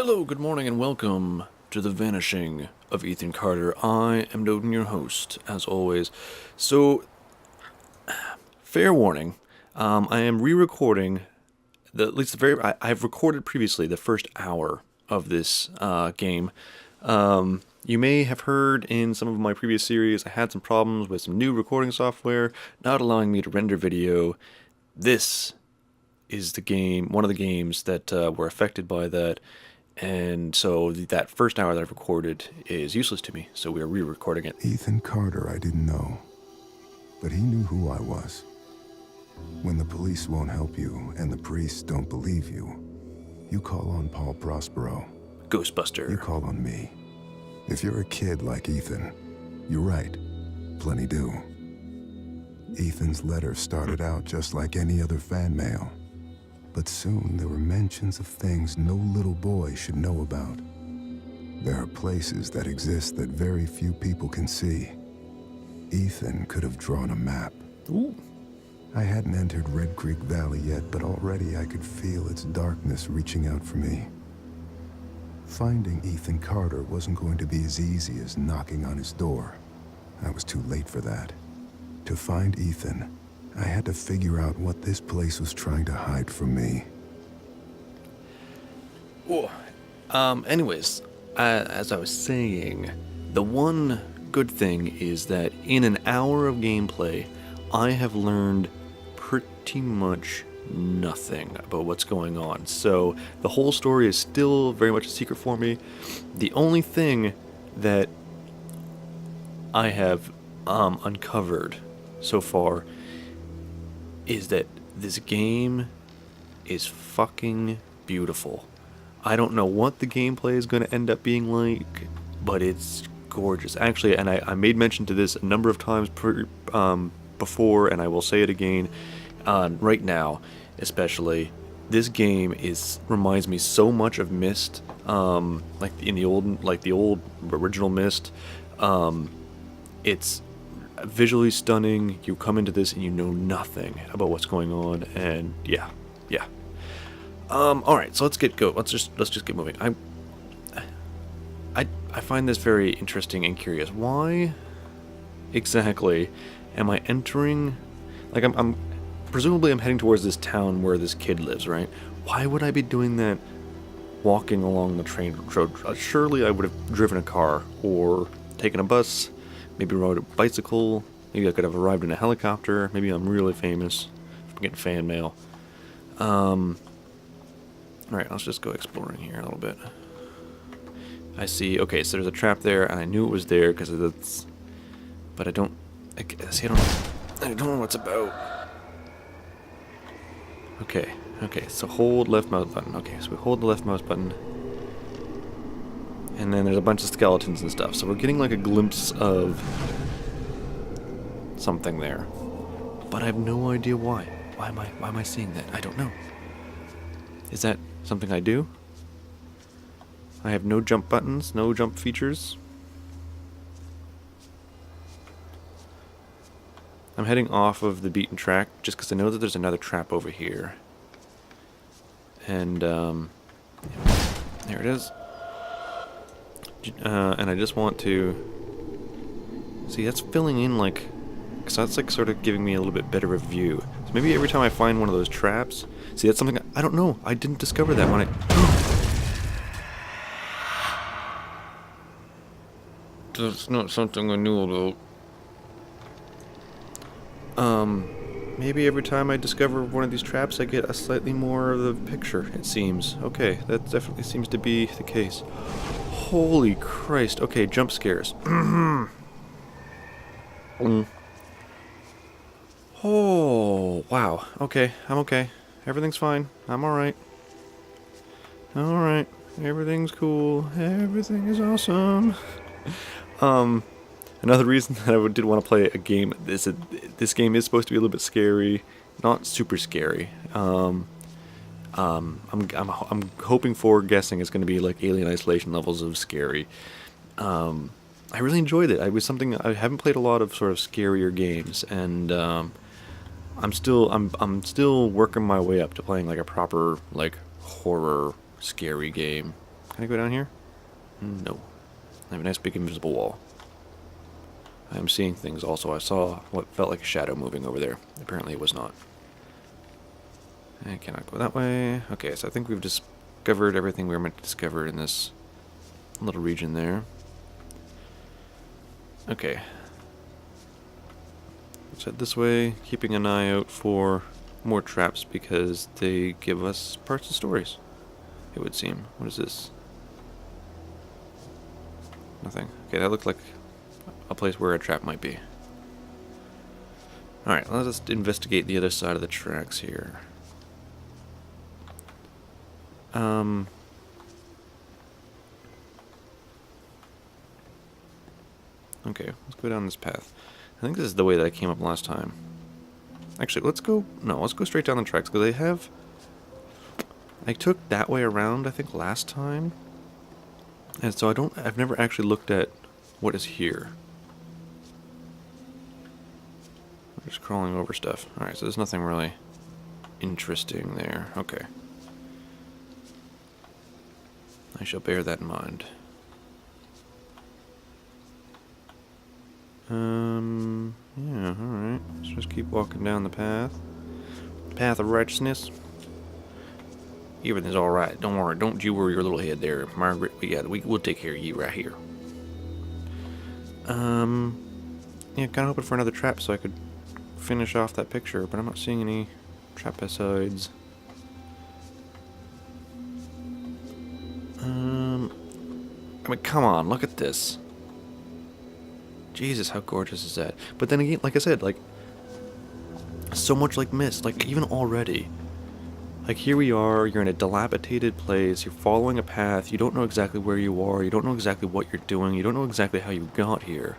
Hello, good morning, and welcome to the Vanishing of Ethan Carter. I am Noden, your host, as always. So, fair warning, I am re-recording I've recorded previously the first hour of this game. You may have heard in some of my previous series I had some problems with some new recording software not allowing me to render video. This is one of the games that were affected by that. And so that first hour that I've recorded is useless to me, so we are re-recording it. Ethan Carter I didn't know, but he knew who I was. When the police won't help you and the priests don't believe you, you call on Paul Prospero. Ghostbuster. You call on me. If you're a kid like Ethan, you're right. Plenty do. Ethan's letter started out just like any other fan mail. But soon there were mentions of things no little boy should know about. There are places that exist that very few people can see. Ethan could have drawn a map. Ooh. I hadn't entered Red Creek Valley yet, but already I could feel its darkness reaching out for me. Finding Ethan Carter wasn't going to be as easy as knocking on his door. I was too late for that. To find Ethan, I had to figure out what this place was trying to hide from me. Anyways, as I was saying, the one good thing is that in an hour of gameplay, I have learned pretty much nothing about what's going on. So the whole story is still very much a secret for me. The only thing that I have uncovered so far is that this game is fucking beautiful. I don't know what the gameplay is going to end up being like, but it's gorgeous. Actually, and I made mention to this a number of times before, and I will say it again right now, especially. This game reminds me so much of Myst, like the old original Myst. It's visually stunning. You come into this and you know nothing about what's going on, and yeah. All right, so let's just get moving. I find this very interesting and curious. Why exactly am I entering? Like I'm presumably I'm heading towards this town where this kid lives, right? Why would I be doing that? Walking along the train road? Surely I would have driven a car or taken a bus. Maybe rode a bicycle. Maybe I could have arrived in a helicopter. Maybe I'm really famous from getting fan mail. Alright, let's just go exploring here a little bit. I see, okay, so there's a trap there, and I knew it was there because it's... But I don't know what it's about. Okay, so hold left mouse button. Okay, so we hold the left mouse button. And then there's a bunch of skeletons and stuff. So we're getting like a glimpse of something there. But I have no idea why. Why am I seeing that? I don't know. Is that something I do? I have no jump buttons, no jump features. I'm heading off of the beaten track just because I know that there's another trap over here. And there it is. And I just want to see, that's filling in like, because that's like sort of giving me a little bit better of a view. So maybe every time I find one of those traps, see, that's something I don't know. I didn't discover that when that's not something I knew about. Maybe every time I discover one of these traps, I get a slightly more of the picture, it seems. Okay, that definitely seems to be the case. Holy Christ. Okay, jump scares. Oh, wow. Okay, I'm okay. Everything's fine. I'm alright. Alright. Everything's cool. Everything is awesome. Another reason that I did want to play a game, this game is supposed to be a little bit scary. Not super scary. I'm hoping for, guessing it's going to be like Alien Isolation levels of scary. I really enjoyed it. It was something I haven't played a lot of sort of scarier games, and I'm still working my way up to playing like a proper like horror scary game. Can I go down here? No. I have a nice big invisible wall. I am seeing things also. I saw what felt like a shadow moving over there. Apparently it was not. I cannot go that way. Okay, so I think we've discovered everything we were meant to discover in this little region there. Okay. Let's head this way, keeping an eye out for more traps because they give us parts of stories, it would seem. What is this? Nothing. Okay, that looked like a place where a trap might be. Alright, let's investigate the other side of the tracks here. Okay, let's go down this path. I think this is the way that I came up last time. Actually, let's go straight down the tracks, because I took that way around, I think, last time. And so I've never actually looked at what is here. I'm just crawling over stuff. Alright, so there's nothing really interesting there. Okay. I shall bear that in mind. Yeah, alright. Let's just keep walking down the path. Path of righteousness. Everything's alright. Don't worry. Don't you worry your little head there, Margaret. We'll take care of you right here. Yeah, kinda hoping for another trap so I could finish off that picture, but I'm not seeing any trapecides. I mean, come on, look at this. Jesus, how gorgeous is that? But then again, like I said, like, so much like Myst, like, even already. Like, here we are, you're in a dilapidated place, you're following a path, you don't know exactly where you are, you don't know exactly what you're doing, you don't know exactly how you got here.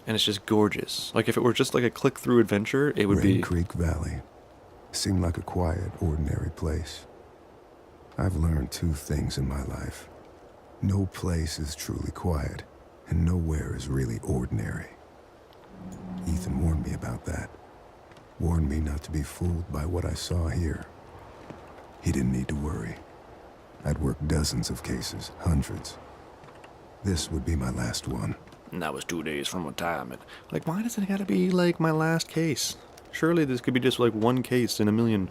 And it's just gorgeous. Like, if it were just like a click-through adventure, it would be... Rain Creek Valley seemed like a quiet, ordinary place. I've learned two things in my life. No place is truly quiet, and nowhere is really ordinary. Ethan warned me about that. Warned me not to be fooled by what I saw here. He didn't need to worry. I'd worked dozens of cases, hundreds. This would be my last one. And that was 2 days from retirement. Like, why does it gotta be, like, my last case? Surely this could be just, like, one case in a million.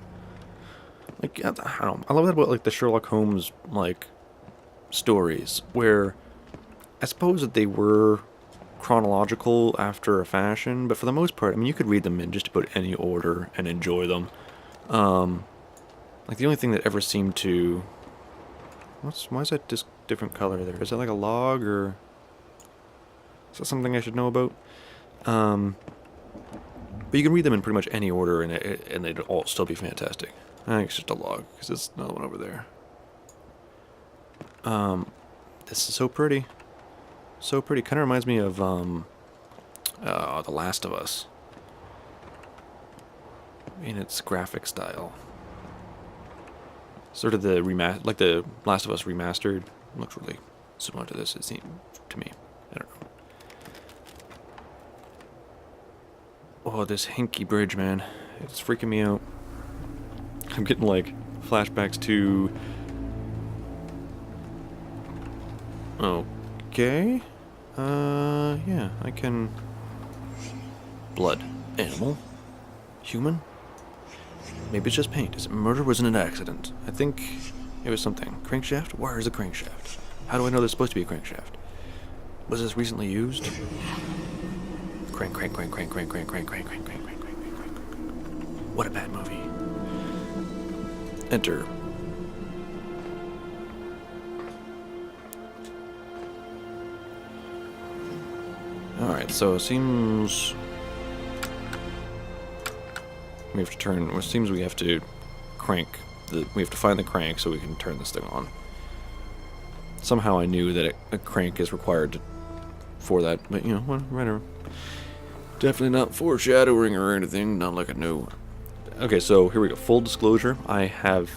Like, I don't know. I love that about, like, the Sherlock Holmes, like, stories, where I suppose that they were chronological after a fashion, but for the most part, I mean, you could read them in just about any order and enjoy them. Like, the only thing that ever seemed to... Why is that just different color there? Is that like a log, or... Is that something I should know about? But you can read them in pretty much any order, and they'd all still be fantastic. I think it's just a log, because there's another one over there. This is so pretty. So pretty. Kind of reminds me of, The Last of Us. In its graphic style. Sort of the like the Last of Us remastered. Looks really similar to this, it seems to me. I don't know. Oh, this hinky bridge, man. It's freaking me out. I'm getting, like, flashbacks to... Okay. Yeah, I can... Blood. Animal. Human. Maybe it's just paint. Murder wasn't an accident. I think it was something. Crankshaft? Where is a crankshaft? How do I know there's supposed to be a crankshaft? Was this recently used? Crank, crank, crank, crank, crank, crank, crank, crank, crank, crank, crank, crank, crank, crank. What a bad movie. Enter. Alright, so it seems... we have to turn... It seems we have to crank... we have to find the crank so we can turn this thing on. Somehow I knew that a crank is required for that, but, you know, whatever. Definitely not foreshadowing or anything, not like I knew. Okay, so here we go. Full disclosure, I've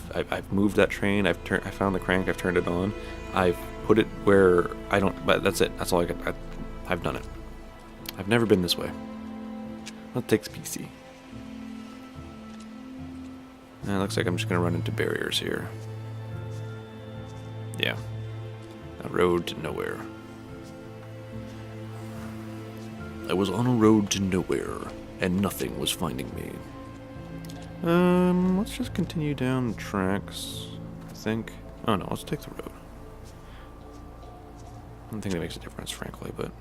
moved that train, I found the crank, I've turned it on. I've put it where I don't... but that's it. That's all I could... I've done it. I've never been this way. That takes PC. And it looks like I'm just going to run into barriers here. Yeah. A road to nowhere. I was on a road to nowhere, and nothing was finding me. Let's just continue down the tracks, I think. Oh no, let's take the road. I don't think that makes a difference, frankly, but...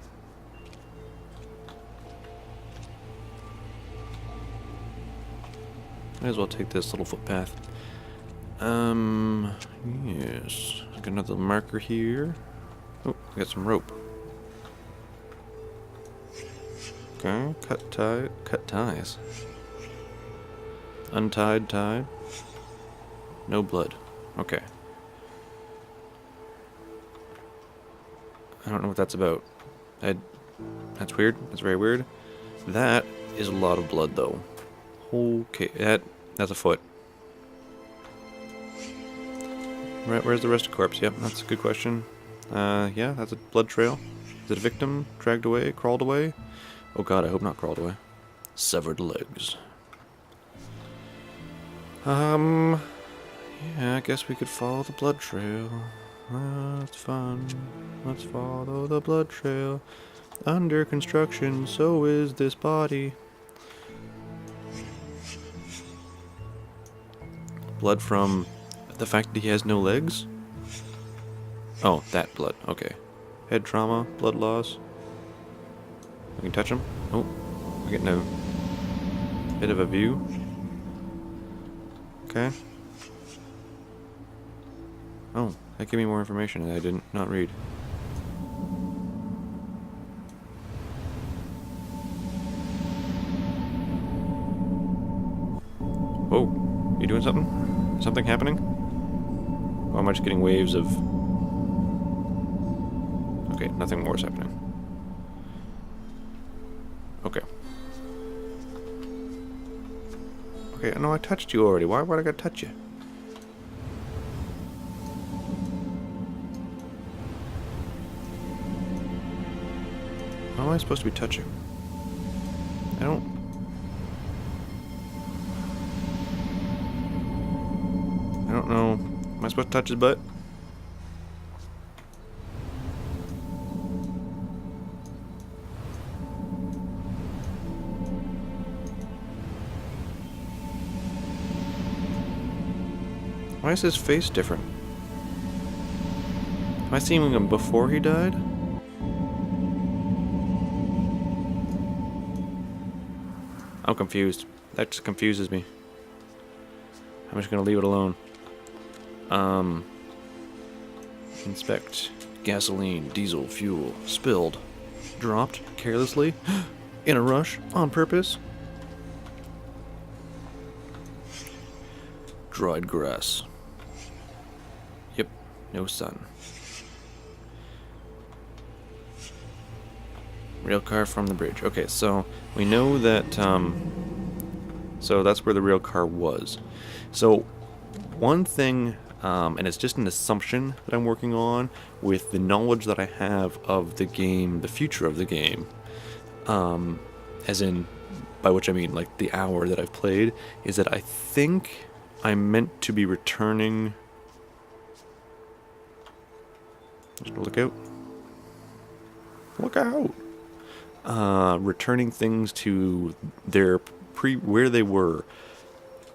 Might as well take this little footpath. Yes. Got another marker here. Oh, I got some rope. Okay, cut ties. Untied, tied. No blood. Okay. I don't know what that's about. That's weird. That's very weird. That is a lot of blood, though. Okay, that's a foot. Right, where's the rest of the corpse? Yep, that's a good question. Yeah, that's a blood trail. Is it a victim? Dragged away? Crawled away? Oh god, I hope not crawled away. Severed legs. Yeah, I guess we could follow the blood trail. That's fun. Let's follow the blood trail. Under construction, so is this body. Blood from the fact that he has no legs? Oh, that blood. Okay. Head trauma, blood loss. We can touch him. Oh, we're getting a bit of a view. Okay. Oh, that gave me more information that I did not read. Whoa, you doing something? Something happening? Or am I just getting waves of... Okay, nothing more is happening. Okay. Okay, no, I touched you already. Why would I gotta touch you? How am I supposed to be touching? I don't... know. Am I supposed to touch his butt? Why is his face different? Am I seeing him before he died? I'm confused. That just confuses me. I'm just gonna leave it alone. Inspect. Gasoline, diesel, fuel. Spilled. Dropped carelessly. In a rush. On purpose. Dried grass. Yep. No sun. Rail car from the bridge. Okay, so we know that, so that's where the rail car was. So one thing, and it's just an assumption that I'm working on with the knowledge that I have of the game, the future of the game, as in, by which I mean like the hour that I've played, is that I think I'm meant to be returning... Just look out. Look out! Returning things to their where they were.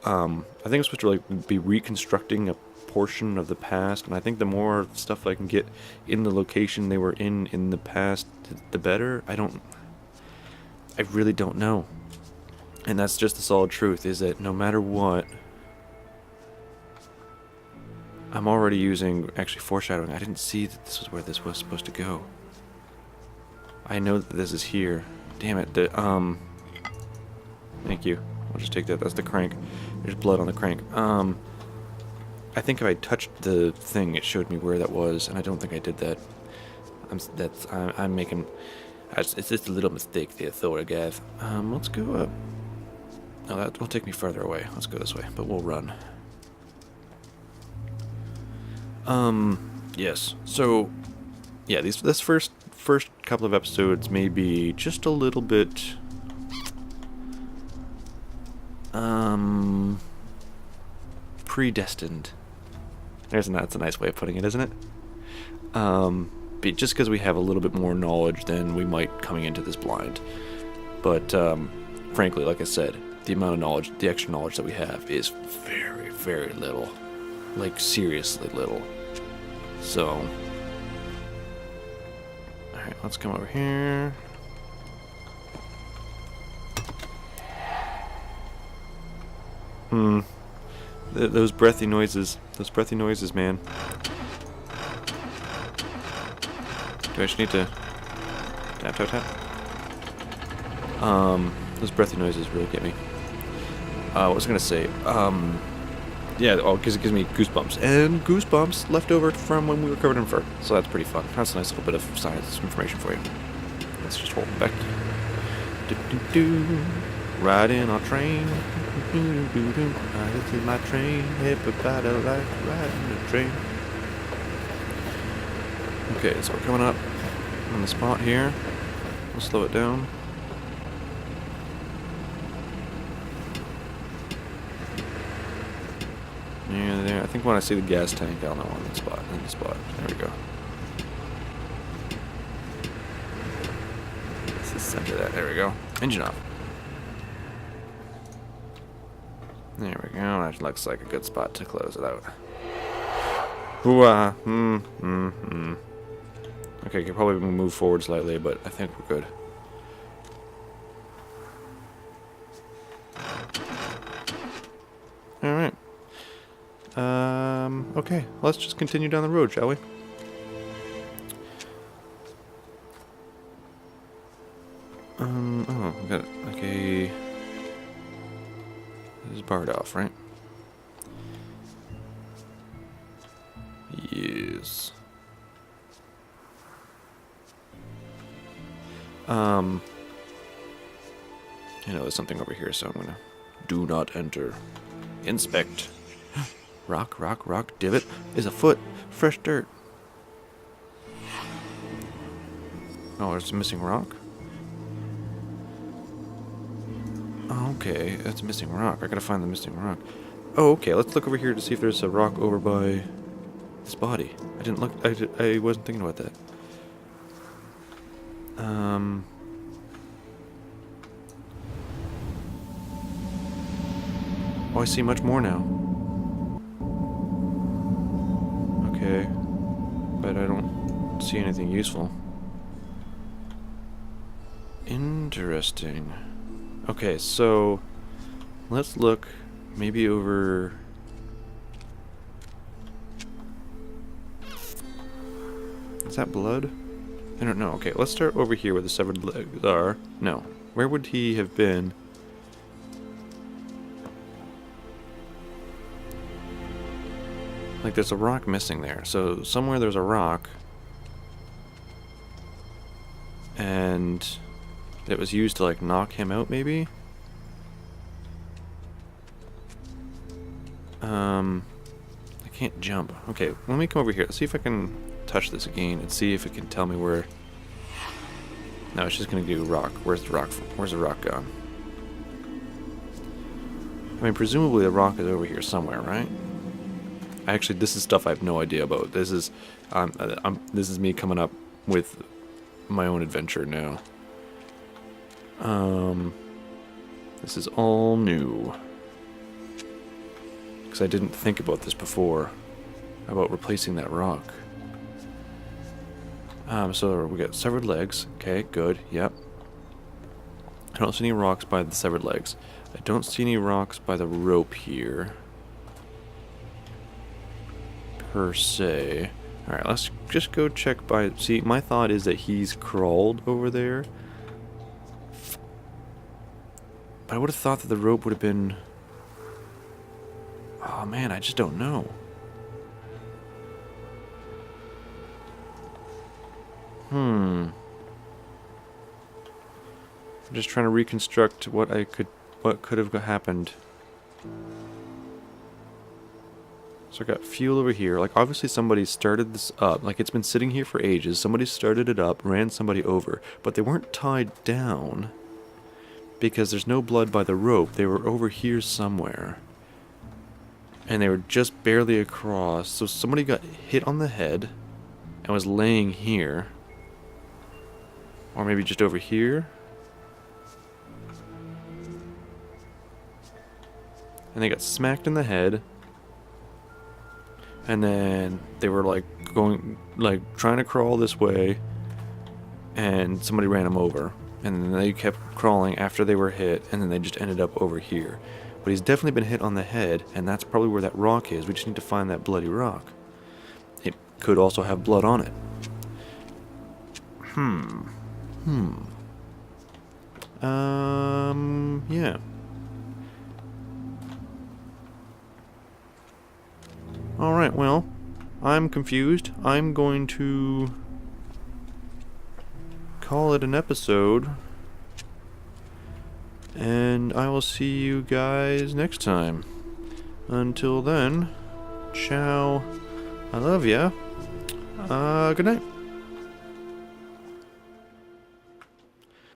I think I'm supposed to like be reconstructing a portion of the past, and I think the more stuff I can get in the location they were in the past, the better. I really don't know. And that's just the solid truth, is that no matter what, I'm already using, actually foreshadowing, I didn't see that this was where this was supposed to go. I know that this is here. Damn it. Thank you. I'll just take that. That's the crank. There's blood on the crank. I think if I touched the thing, it showed me where that was, and I don't think I did that. I'm making... It's just a little mistake there, Thor, guys. Let's go up. No, that will take me further away. Let's go this way, but we'll run. Yes. So, yeah, this first couple of episodes may be just a little bit predestined. That's a nice way of putting it, isn't it? Just because we have a little bit more knowledge than we might coming into this blind. But frankly, like I said, the amount of knowledge, the extra knowledge that we have is very, very little. Like, seriously little. So, alright, let's come over here. Those breathy noises, man. Do I just need to tap, tap, tap? Those breathy noises really get me. What was I gonna say? Yeah, because it gives me goosebumps. And goosebumps left over from when we were covered in fur. So that's pretty fun. That's a nice little bit of science information for you. Let's just hold it back. Ride in our train. Ride in my train. Everybody like riding the train. Okay, so we're coming up on the spot here. We'll slow it down. Yeah, there. I think when I see the gas tank, I'll know on the spot. In the spot. There we go. Let's just center that. There we go. Engine off. There we go. That looks like a good spot to close it out. Ooh-ah. Okay, could probably move forward slightly, but I think we're good. Alright. Okay, let's just continue down the road, shall we? Oh, we got like a... This is barred off, right? Yes. You know, there's something over here, so I'm gonna... Do not enter. Inspect. Rock, rock, rock. Divot is a foot. Fresh dirt. Oh, there's a missing rock? Oh, okay, that's a missing rock. I gotta find the missing rock. Oh, okay, let's look over here to see if there's a rock over by this body. I didn't look... I wasn't thinking about that. Oh, I see much more now. Okay. But I don't see anything useful. Interesting. Okay, so... Let's look maybe over... Is that blood? I don't know. Okay, let's start over here where the severed legs are. No. Where would he have been? Like, there's a rock missing there. So, somewhere there's a rock. And it was used to, like, knock him out, maybe? I can't jump. Okay, let me come over here. Let's see if I can touch this again and see if it can tell me where... No, it's just gonna do rock. Where's the rock? Where's the rock gone? I mean, presumably the rock is over here somewhere, right? Actually, this is stuff I have no idea about. This is, this is me coming up with my own adventure now. This is all new. Because I didn't think about this before, about replacing that rock. So we got severed legs. Okay, good. Yep. I don't see any rocks by the severed legs. I don't see any rocks by the rope here. Per se. Alright, let's just go check by... See, my thought is that he's crawled over there. But I would have thought that the rope would have been... Oh man, I just don't know. I'm just trying to reconstruct what could have happened. So I got fuel over here. Like, obviously somebody started this up. Like, it's been sitting here for ages. Somebody started it up, ran somebody over. But they weren't tied down because there's no blood by the rope. They were over here somewhere. and they were just barely across. So somebody got hit on the head and was laying here. Or maybe just over here. And they got smacked in the head. And then they were like trying to crawl this way. And somebody ran them over. And then they kept crawling after they were hit. And then they just ended up over here. But he's definitely been hit on the head. And that's probably where that rock is. We just need to find that bloody rock. It could also have blood on it. Yeah. Alright, well, I'm confused. I'm going to call it an episode. And I will see you guys next time. Until then, ciao. I love ya. Good night.